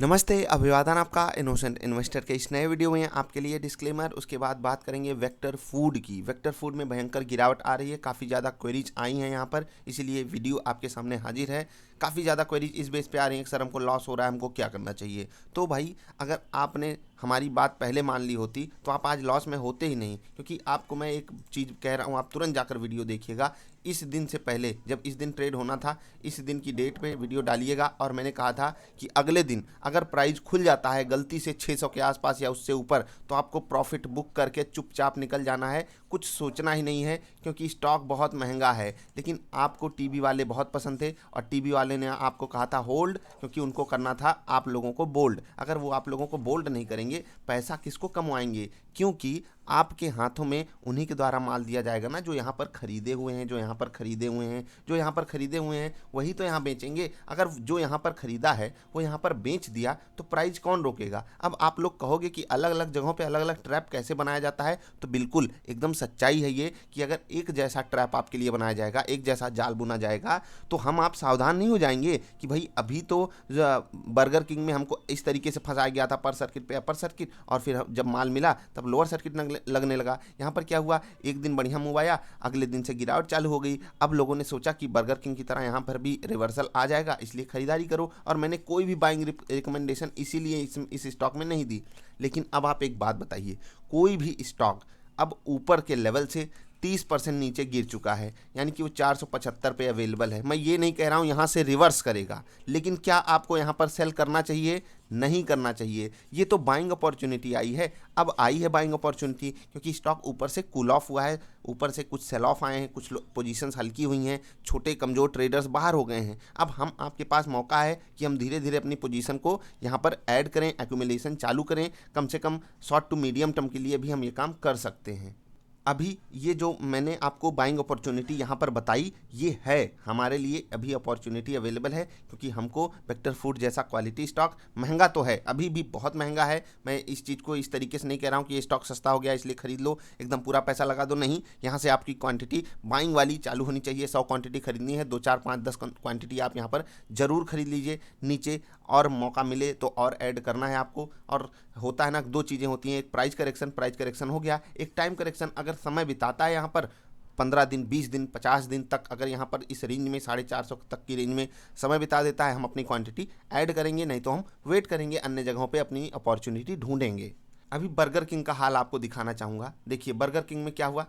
नमस्ते, अभिवादन आपका इनोसेंट इन्वेस्टर के इस नए वीडियो में आपके लिए डिस्क्लेमर। उसके बाद बात करेंगे वेक्टर फूड की। वेक्टर फूड में भयंकर गिरावट आ रही है, काफ़ी ज़्यादा क्वेरीज आई हैं यहाँ पर, इसीलिए वीडियो आपके सामने हाजिर है। काफ़ी ज़्यादा क्वेरीज इस बेस पे आ रही हैं कि सर हमको लॉस हो रहा है, हमको क्या करना चाहिए। तो भाई अगर आपने हमारी बात पहले मान ली होती तो आप आज लॉस में होते ही नहीं, क्योंकि आपको मैं एक चीज़ कह रहा हूँ, आप तुरंत जाकर वीडियो देखिएगा। इस दिन से पहले जब इस दिन ट्रेड होना था, इस दिन की डेट पे वीडियो डालिएगा और मैंने कहा था कि अगले दिन अगर प्राइस खुल जाता है गलती से 600 के आसपास या उससे ऊपर, तो आपको प्रॉफिट बुक करके चुपचाप निकल जाना है, कुछ सोचना ही नहीं है, क्योंकि स्टॉक बहुत महंगा है। लेकिन आपको टीवी वाले बहुत पसंद थे और टीवी वाले ने आपको कहा था होल्ड, क्योंकि उनको करना था आप लोगों को बोल्ड। अगर वो आप लोगों को बोल्ड नहीं करेंगे, पैसा किसको कमवाएंगे? क्योंकि आपके हाथों में उन्हीं के द्वारा माल दिया जाएगा ना, जो यहाँ पर खरीदे हुए हैं, जो यहाँ पर खरीदे हुए हैं, जो यहाँ पर खरीदे हुए हैं वही तो यहाँ बेचेंगे। अगर जो यहाँ पर खरीदा है वो यहाँ पर बेच दिया तो प्राइस कौन रोकेगा? अब आप लोग कहोगे कि अलग अलग जगहों पे अलग अलग ट्रैप कैसे बनाया जाता है, तो बिल्कुल एकदम सच्चाई है ये कि अगर एक जैसा ट्रैप आपके लिए बनाया जाएगा, एक जैसा जाल बुना जाएगा, तो हम आप सावधान नहीं हो जाएंगे कि भाई अभी तो बर्गर किंग में हमको इस तरीके से फंसाया गया था, पर सर्किट पे अपर सर्किट, और फिर जब माल मिला तब लोअर सर्किट लगने लगा। यहाँ पर क्या हुआ, एक दिन बढ़िया मूव आया, अगले दिन से गिरावट चालू हो गई। अब लोगों ने सोचा कि बर्गर किंग की तरह यहाँ पर भी रिवर्सल आ जाएगा, इसलिए खरीदारी करो, और मैंने कोई भी बाइंग रिकमेंडेशन इसीलिए इस स्टॉक में नहीं दी। लेकिन अब आप एक बात बताइए, कोई भी स्टॉक अब ऊपर के लेवल से 30% नीचे गिर चुका है, यानी कि वो 475 पे अवेलेबल है। मैं ये नहीं कह रहा हूँ यहाँ से रिवर्स करेगा, लेकिन क्या आपको यहाँ पर सेल करना चाहिए? नहीं करना चाहिए। ये तो बाइंग अपॉर्चुनिटी आई है, अब आई है बाइंग अपॉर्चुनिटी, क्योंकि स्टॉक ऊपर से कूल ऑफ हुआ है, ऊपर से कुछ सेल ऑफ आए हैं, कुछ पोजीशंस हल्की हुई हैं, छोटे कमज़ोर ट्रेडर्स बाहर हो गए हैं। अब हम आपके पास मौका है कि हम धीरे धीरे अपनी पोजीशन को यहाँ पर ऐड करें, एक्यूमुलेशन चालू करें। कम से कम शॉर्ट टू मीडियम टर्म के लिए भी हम ये काम कर सकते हैं। अभी ये जो मैंने आपको बाइंग अपॉर्चुनिटी यहाँ पर बताई, ये है हमारे लिए अभी अपॉर्चुनिटी अवेलेबल है, क्योंकि हमको वेक्टर फूड जैसा क्वालिटी स्टॉक, महंगा तो है, अभी भी बहुत महंगा है। मैं इस चीज़ को इस तरीके से नहीं कह रहा हूँ कि ये स्टॉक सस्ता हो गया इसलिए खरीद लो, एकदम पूरा पैसा लगा दो, नहीं। यहाँ से आपकी क्वांटिटी बाइंग वाली चालू होनी चाहिए। 100 क्वांटिटी खरीदनी है, 2 4 5 10 क्वांटिटी आप यहाँ पर ज़रूर खरीद लीजिए। नीचे और मौका मिले तो और ऐड करना है आपको। और होता है ना, दो चीज़ें होती हैं, एक प्राइस करेक्शन हो गया, एक टाइम करेक्शन। अगर समय बिताता है यहाँ पर 15 दिन, 20 दिन, 50 दिन तक, अगर यहाँ पर इस रेंज में 450 तक की रेंज में समय बिता देता है, हम अपनी क्वांटिटी ऐड करेंगे, नहीं तो हम वेट करेंगे, अन्य जगहों पे अपनी अपॉर्चुनिटी ढूंढेंगे। अभी बर्गर किंग का हाल आपको दिखाना चाहूँगा। देखिए बर्गर किंग में क्या हुआ,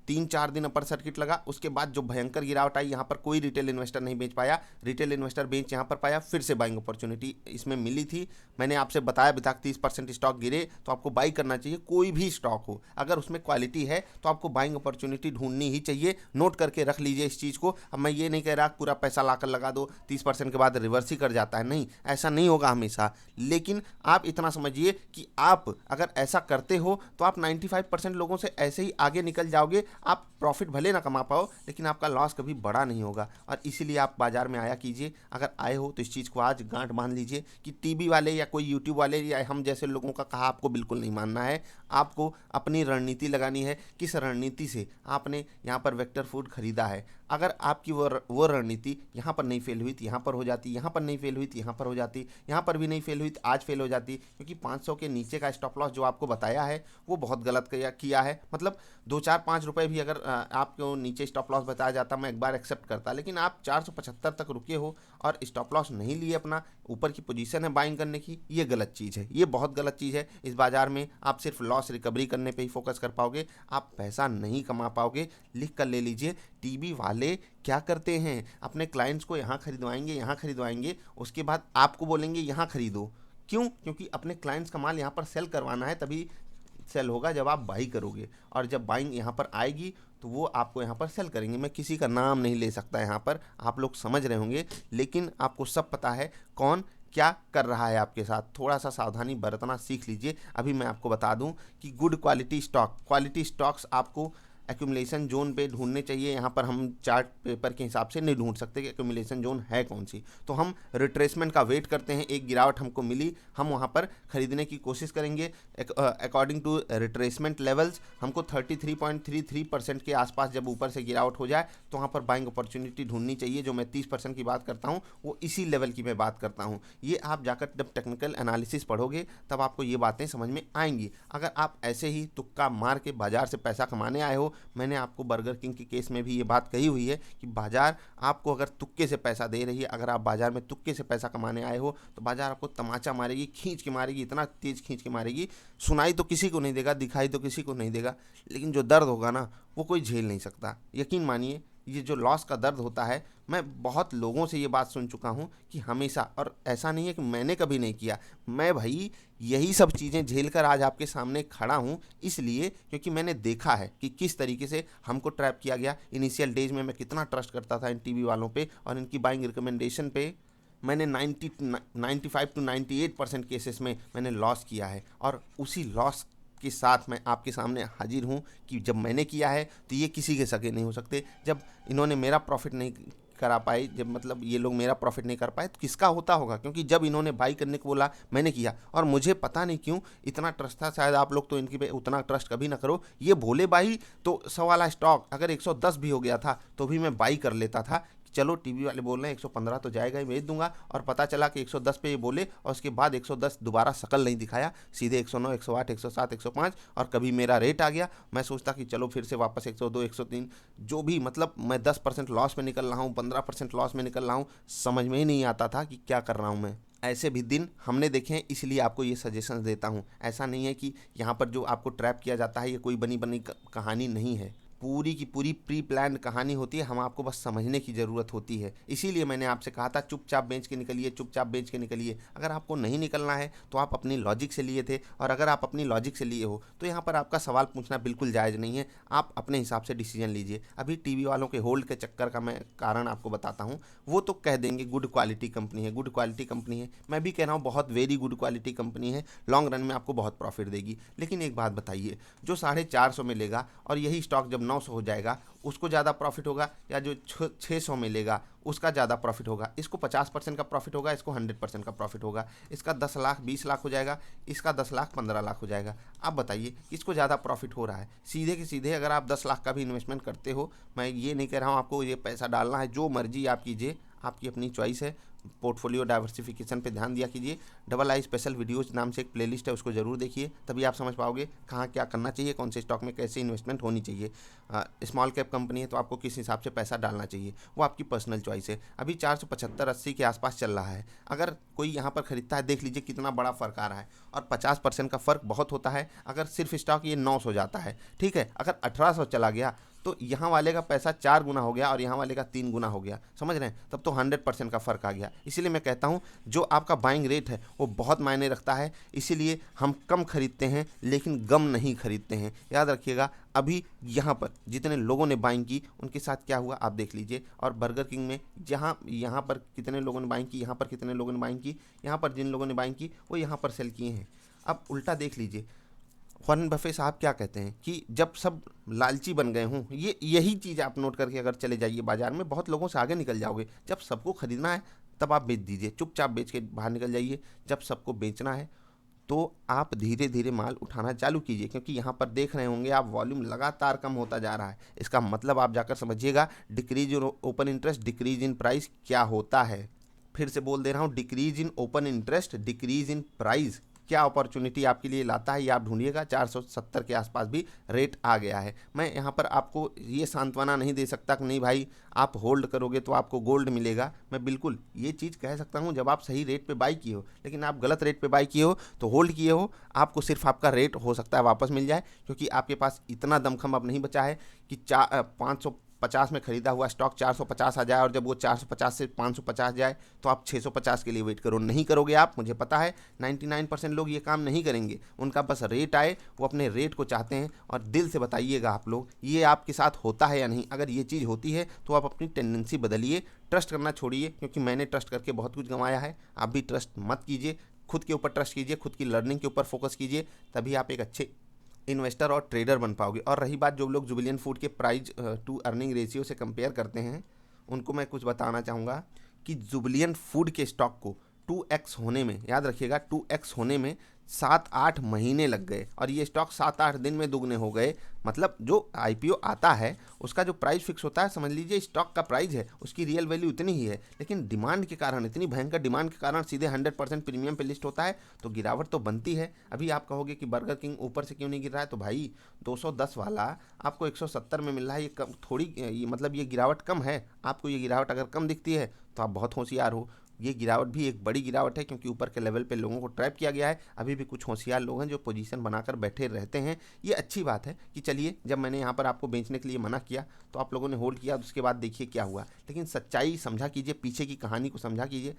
3 4 दिन अपर सर्किट लगा, उसके बाद जो भयंकर गिरावट आई, यहाँ पर कोई रिटेल इन्वेस्टर नहीं बेच पाया, रिटेल इन्वेस्टर बेच यहाँ पर पाया, फिर से बाइंग अपॉर्चुनिटी इसमें मिली थी। मैंने आपसे बताया भी था 30% स्टॉक गिरे तो आपको बाई करना चाहिए। कोई भी स्टॉक हो, अगर उसमें क्वालिटी है तो आपको बाइंग अपॉर्चुनिटी ढूंढनी ही चाहिए। नोट करके रख लीजिए इस चीज़ को। अब मैं ये नहीं कह रहा पूरा पैसा लाकर लगा दो, 30% के बाद रिवर्स ही कर जाता है, नहीं, ऐसा नहीं होगा हमेशा। लेकिन आप इतना समझिए कि आप अगर ऐसा करते हो तो आप 95% लोगों से ऐसे ही आगे निकल जाओगे। आप प्रॉफिट भले ना कमा पाओ, लेकिन आपका लॉस कभी बड़ा नहीं होगा। और इसीलिए आप बाजार में आया कीजिए। अगर आए हो तो इस चीज़ को आज गांठ बांध लीजिए कि टीवी वाले या कोई यूट्यूब वाले या हम जैसे लोगों का कहा आपको बिल्कुल नहीं मानना है। आपको अपनी रणनीति लगानी है, किस रणनीति से आपने यहाँ पर वेक्टर फूड खरीदा है। अगर आपकी वो रणनीति यहाँ पर नहीं फेल हुई थी, यहाँ पर हो जाती, यहाँ पर नहीं फेल हुई थी, यहाँ पर हो जाती, यहाँ पर भी नहीं फेल हुई थी, आज फेल हो जाती, क्योंकि 500 के नीचे का स्टॉप लॉस जो आपको बताया है वो बहुत गलत किया है। मतलब 2 4 5 रुपये भी अगर आपको नीचे स्टॉप लॉस बताया जाता, मैं एक बार एक्सेप्ट करता, लेकिन आप 475 तक रुके हो और स्टॉप लॉस नहीं लिए, अपना ऊपर की पोजीशन है बाइंग करने की, ये गलत चीज़ है, ये बहुत गलत चीज़ है। इस बाजार में आप सिर्फ लॉस रिकवरी करने पे ही फोकस कर पाओगे, आप पैसा नहीं कमा पाओगे। लिख कर ले लीजिए, टीवी वाले क्या करते हैं, अपने क्लाइंट्स को यहाँ खरीदवाएंगे, उसके बाद आपको बोलेंगे यहाँ खरीदो। क्यों? क्योंकि अपने क्लाइंट्स का माल यहाँ पर सेल करवाना है, तभी सेल होगा जब आप बाई करोगे, और जब बाइंग यहाँ पर आएगी तो वो आपको यहाँ पर सेल करेंगे। मैं किसी का नाम नहीं ले सकता यहाँ पर, आप लोग समझ रहे होंगे, लेकिन आपको सब पता है कौन क्या कर रहा है आपके साथ। थोड़ा सा सावधानी बरतना सीख लीजिए। अभी मैं आपको बता दूं कि गुड क्वालिटी स्टॉक्स आपको एक्यूमुलेशन जोन पे ढूंढने चाहिए। यहाँ पर हम चार्ट पेपर के हिसाब से नहीं ढूंढ सकते कि एक्यूमुलेशन जोन है कौन सी, तो हम रिट्रेसमेंट का वेट करते हैं। एक गिरावट हमको मिली, हम वहाँ पर खरीदने की कोशिश करेंगे। अकॉर्डिंग टू रिट्रेसमेंट लेवल्स हमको 33.33% के आसपास जब ऊपर से गिरावट हो जाए तो वहाँ पर बाइंग अपॉर्चुनिटी ढूंढनी चाहिए। जो मैं 30% की बात करता हूँ वो इसी लेवल की मैं बात करता हूँ। ये आप जाकर जब टेक्निकल एनालिसिस पढ़ोगे तब आपको ये बातें समझ में आएंगी। अगर आप ऐसे ही तुक्का मार के बाजार से पैसा कमाने आए हो, मैंने आपको बर्गर किंग के केस में भी ये बात कही हुई है कि बाजार आपको अगर तुक्के से पैसा दे रही है, अगर आप बाजार में तुक्के से पैसा कमाने आए हो तो बाजार आपको तमाचा मारेगी, खींच के मारेगी, इतना तेज खींच के मारेगी, सुनाई तो किसी को नहीं देगा, दिखाई तो किसी को नहीं देगा, लेकिन जो दर्द होगा ना वो कोई झेल नहीं सकता। यकीन मानिए ये जो लॉस का दर्द होता है, मैं बहुत लोगों से ये बात सुन चुका हूँ कि हमेशा, और ऐसा नहीं है कि मैंने कभी नहीं किया, मैं भाई यही सब चीज़ें झेलकर आज आपके सामने खड़ा हूँ, इसलिए क्योंकि मैंने देखा है कि किस तरीके से हमको ट्रैप किया गया। इनिशियल डेज में मैं कितना ट्रस्ट करता था इन टीवी वालों पे और इनकी बाइंग रिकमेंडेशन पे। मैंने 95 to 98% केसेस में मैंने लॉस किया है, और उसी लॉस के साथ मैं आपके सामने हाजिर हूँ कि जब मैंने किया है तो ये किसी के सगे नहीं हो सकते। जब इन्होंने मेरा प्रॉफिट नहीं करा पाए, जब मतलब ये लोग मेरा प्रॉफिट नहीं कर पाए तो किसका होता होगा? क्योंकि जब इन्होंने बाई करने को बोला मैंने किया, और मुझे पता नहीं क्यों इतना ट्रस्ट था। शायद आप लोग तो इनकी पे उतना ट्रस्ट कभी ना करो। ये भोले बाई तो सवाला स्टॉक अगर 110 भी हो गया था तो भी मैं बाई कर लेता था। चलो टीवी वाले बोल रहे हैं 115 तो जाएगा ही, भेज दूंगा, और पता चला कि 110 पे ये बोले और उसके बाद 110 दोबारा शकल नहीं दिखाया, सीधे 109, 108, 107, 105, और कभी मेरा रेट आ गया। मैं सोचता कि चलो फिर से वापस 102, 103, जो भी, मतलब मैं 10% लॉस में निकल रहा हूँ, 15% लॉस में निकल रहा हूँ, समझ में ही नहीं आता था कि क्या कर रहा हूँ मैं। ऐसे भी दिन हमने देखे हैं, इसलिए आपको ये सजेशंस देता हूँ। ऐसा नहीं है कि यहाँ पर जो आपको ट्रैप किया जाता है ये कोई बनी बनी कहानी नहीं है, पूरी की पूरी प्री प्लान्ड कहानी होती है। हम आपको बस समझने की ज़रूरत होती है। इसीलिए मैंने आपसे कहा था चुपचाप बेच के निकलिए, चुपचाप बेच के निकलिए। अगर आपको नहीं निकलना है तो आप अपनी लॉजिक से लिए थे, और अगर आप अपनी लॉजिक से लिए हो तो यहाँ पर आपका सवाल पूछना बिल्कुल जायज़ नहीं है। आप अपने हिसाब से डिसीजन लीजिए। अभी टीवी वालों के होल्ड के चक्कर का मैं कारण आपको बताता हूँ। वो तो कह देंगे गुड क्वालिटी कंपनी है, गुड क्वालिटी कंपनी है। मैं भी कह रहा हूँ बहुत वेरी गुड क्वालिटी कंपनी है, लॉन्ग रन में आपको बहुत प्रॉफिट देगी। लेकिन एक बात बताइए, जो 450 में लेगा और यही स्टॉक जब 900 हो जाएगा उसको ज़्यादा प्रॉफिट होगा, या जो 600 में लेगा उसका ज़्यादा प्रॉफिट होगा? इसको 50% का प्रॉफिट होगा, इसको 100% का प्रॉफिट होगा। इसका 10 लाख 20 लाख हो जाएगा, इसका 10 लाख 15 लाख हो जाएगा। आप बताइए किसको ज़्यादा प्रॉफिट हो रहा है? सीधे के सीधे अगर आप 10 लाख का भी इन्वेस्टमेंट करते हो, मैं ये नहीं कह रहा हूँ आपको ये पैसा डालना है, जो मर्जी आप कीजिए, आपकी अपनी चॉइस है। पोर्टफोलियो डाइवर्सिफिकेशन पे ध्यान दिया कीजिए। डबल आई स्पेशल वीडियोज नाम से एक प्लेलिस्ट है, उसको ज़रूर देखिए, तभी आप समझ पाओगे कहाँ क्या करना चाहिए, कौन से स्टॉक में कैसे इन्वेस्टमेंट होनी चाहिए। स्मॉल कैप कंपनी है तो आपको किस हिसाब से पैसा डालना चाहिए वो आपकी पर्सनल चॉइस है। अभी 475-80 के आसपास चल रहा है। अगर कोई यहाँ पर खरीदता है, देख लीजिए कितना बड़ा फ़र्क आ रहा है, और 50% का फ़र्क बहुत होता है। अगर सिर्फ स्टॉक ये 900 जाता है, ठीक है, अगर 1800 चला गया तो यहाँ वाले का पैसा 4 गुना हो गया और यहाँ वाले का 3 गुना हो गया, समझ रहे हैं? तब तो 100% का फ़र्क आ गया। इसीलिए मैं कहता हूँ जो आपका बाइंग रेट है वो बहुत मायने रखता है। इसीलिए हम कम खरीदते हैं लेकिन गम नहीं खरीदते हैं, याद रखिएगा। अभी यहाँ पर जितने लोगों ने बाइंग की उनके साथ क्या हुआ आप देख लीजिए। और बर्गर किंग में यहाँ पर कितने लोगों ने बाइंग की, यहाँ पर कितने लोगों ने बाइंग की, यहाँ पर जिन लोगों ने बाइंग की वो यहाँ पर सेल किए हैं। अब उल्टा देख लीजिए, वॉरेन बफे साहब क्या कहते हैं कि जब सब लालची बन गए हों, यही चीज़ आप नोट करके अगर चले जाइए बाजार में, बहुत लोगों से आगे निकल जाओगे। जब सबको खरीदना है तब आप बेच दीजिए, चुपचाप बेच के बाहर निकल जाइए। जब सबको बेचना है तो आप धीरे धीरे माल उठाना चालू कीजिए, क्योंकि यहाँ पर देख रहे होंगे आप वॉल्यूम लगातार कम होता जा रहा है। इसका मतलब आप जाकर समझिएगा, decrease in open interest, decrease in price क्या होता है। फिर से बोल दे रहा हूँ, decrease in open interest, decrease in price क्या अपॉर्चुनिटी आपके लिए लाता है, ये आप ढूंढिएगा। 470 के आसपास भी रेट आ गया है। मैं यहाँ पर आपको ये सांत्वना नहीं दे सकता कि नहीं भाई आप होल्ड करोगे तो आपको गोल्ड मिलेगा। मैं बिल्कुल ये चीज़ कह सकता हूँ जब आप सही रेट पे बाई किए हो, लेकिन आप गलत रेट पे बाई किए हो तो होल्ड किए हो, आपको सिर्फ आपका रेट हो सकता है वापस मिल जाए, क्योंकि आपके पास इतना दमखम अब नहीं बचा है कि 550 में खरीदा हुआ स्टॉक 450 आ जाए, और जब वो 450 से 550 जाए तो आप 650 के लिए वेट करो। नहीं करोगे आप, मुझे पता है 99% लोग ये काम नहीं करेंगे। उनका बस रेट आए, वो अपने रेट को चाहते हैं। और दिल से बताइएगा आप लोग, ये आपके साथ होता है या नहीं? अगर ये चीज़ होती है तो आप अपनी टेंडेंसी बदलिए, ट्रस्ट करना छोड़िए, क्योंकि मैंने ट्रस्ट करके बहुत कुछ गंवाया है। आप भी ट्रस्ट मत कीजिए, खुद के ऊपर ट्रस्ट कीजिए, खुद की लर्निंग के ऊपर फोकस कीजिए, तभी आप एक अच्छे इन्वेस्टर और ट्रेडर बन पाओगे। और रही बात जो लोग जुबिलियंट फूड के प्राइस टू अर्निंग रेशियो से कंपेयर करते हैं, उनको मैं कुछ बताना चाहूँगा कि जुबिलियंट फूड के स्टॉक को 2x होने में, याद रखिएगा 2x होने में 7-8 महीने लग गए और ये स्टॉक 7-8 दिन में दुगने हो गए। मतलब जो आईपीओ आता है उसका जो प्राइस फिक्स होता है, समझ लीजिए स्टॉक का प्राइस है, उसकी रियल वैल्यू इतनी ही है, लेकिन डिमांड के कारण, इतनी भयंकर डिमांड के कारण सीधे 100% प्रीमियम पे लिस्ट होता है, तो गिरावट तो बनती है। अभी आप कहोगे कि बर्गर किंग ऊपर से क्यों नहीं गिर रहा है, तो भाई 210 वाला आपको 170 में मिल रहा है, ये कम थोड़ी, ये मतलब ये गिरावट कम है। आपको ये गिरावट अगर कम दिखती है तो आप बहुत होशियार हो। ये गिरावट भी एक बड़ी गिरावट है, क्योंकि ऊपर के लेवल पे लोगों को ट्रैप किया गया है। अभी भी कुछ होशियार लोग हैं जो पोजीशन बनाकर बैठे रहते हैं। ये अच्छी बात है कि चलिए, जब मैंने यहाँ पर आपको बेचने के लिए मना किया तो आप लोगों ने होल्ड किया, उसके बाद देखिए क्या हुआ। लेकिन सच्चाई समझा कीजिए, पीछे की कहानी को समझा कीजिए।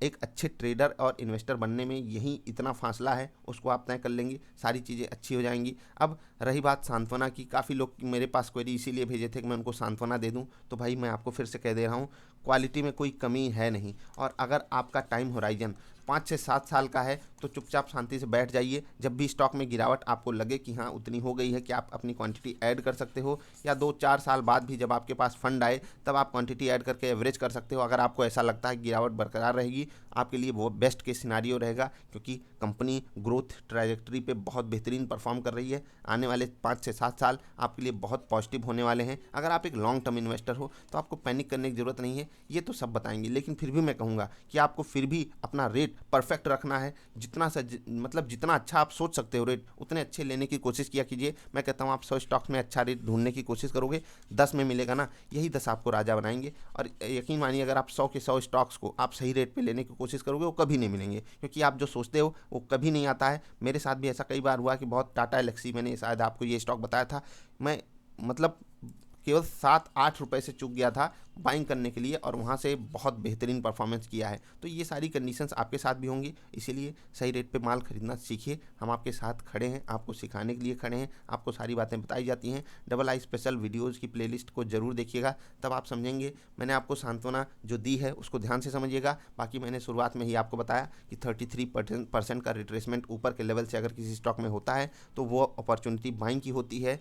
एक अच्छे ट्रेडर और इन्वेस्टर बनने में यही इतना फासला है, उसको आप तय कर लेंगे, सारी चीज़ें अच्छी हो जाएंगी। अब रही बात सांत्वना की, काफ़ी लोग मेरे पास क्वेरी इसीलिए भेजे थे कि मैं उनको सांत्वना दे दूं, तो भाई मैं आपको फिर से कह दे रहा हूं, क्वालिटी में कोई कमी है नहीं। और अगर आपका टाइम होराइजन 5 से 7 साल का है तो चुपचाप शांति से बैठ जाइए। जब भी स्टॉक में गिरावट आपको लगे कि हाँ उतनी हो गई है कि आप अपनी क्वांटिटी ऐड कर सकते हो, या 2-4 साल बाद भी जब आपके पास फंड आए तब आप क्वांटिटी ऐड करके एवरेज कर सकते हो। अगर आपको ऐसा लगता है कि गिरावट बरकरार रहेगी, आपके लिए वो बेस्ट केस सिनारियो रहेगा, क्योंकि कंपनी ग्रोथ ट्रैजेक्टरी पे बहुत बेहतरीन परफॉर्म कर रही है। आने वाले 5 से 7 साल आपके लिए बहुत पॉजिटिव होने वाले हैं। अगर आप एक लॉन्ग टर्म इन्वेस्टर हो तो आपको पैनिक करने की ज़रूरत नहीं है, ये तो सब बताएंगे। लेकिन फिर भी मैं कहूँगा कि आपको फिर भी अपना रेट परफेक्ट रखना है। जितना मतलब जितना अच्छा आप सोच सकते हो रेट, उतने अच्छे लेने की कोशिश किया कीजिए। मैं कहता हूँ आप 100 स्टॉक्स में अच्छा रेट ढूंढने की कोशिश करोगे, 10 में मिलेगा ना, यही 10 आपको राजा बनाएंगे। और यकीन मानिए, अगर आप 100 के 100 स्टॉक्स को आप सही रेट पे लेने की कोशिश करोगे, वो कभी नहीं मिलेंगे, क्योंकि आप जो सोचते हो वो कभी नहीं आता है। मेरे साथ भी ऐसा कई बार हुआ कि बहुत टाटा एलेक्सी, मैंने शायद आपको ये स्टॉक बताया था, मैं मतलब केवल 7-8 रुपए से चूक गया था बाइंग करने के लिए, और वहाँ से बहुत बेहतरीन परफॉर्मेंस किया है। तो ये सारी कंडीशंस आपके साथ भी होंगी, इसीलिए सही रेट पे माल खरीदना सीखिए। हम आपके साथ खड़े हैं, आपको सिखाने के लिए खड़े हैं, आपको सारी बातें बताई जाती हैं। डबल आई स्पेशल वीडियोज़ की प्लेलिस्ट को जरूर देखिएगा, तब आप समझेंगे। मैंने आपको सांत्वना जो दी है उसको ध्यान से समझिएगा। बाकी मैंने शुरुआत में ही आपको बताया कि 33% का रिट्रेसमेंट ऊपर के लेवल से अगर किसी स्टॉक में होता है तो वो अपॉर्चुनिटी बाइंग की होती है।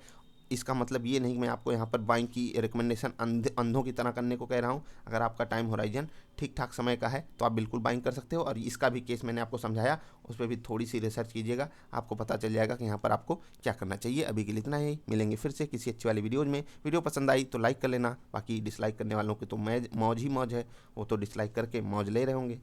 इसका मतलब ये नहीं कि मैं आपको यहाँ पर बाइंग की रिकमेंडेशन अंधों की तरह करने को कह रहा हूँ। अगर आपका टाइम होराइजन ठीक ठाक समय का है तो आप बिल्कुल बाइंग कर सकते हो। और इसका भी केस मैंने आपको समझाया, उस पर भी थोड़ी सी रिसर्च कीजिएगा, आपको पता चल जाएगा कि यहाँ पर आपको क्या करना चाहिए। अभी के लिए इतना ही, मिलेंगे फिर से किसी अच्छी वाली वीडियोज़ में। वीडियो पसंद आई तो लाइक कर लेना, बाकी डिसलाइक करने वालों की तो मौज ही मौज है, वो तो डिसलाइक करके मौज ले रहे होंगे।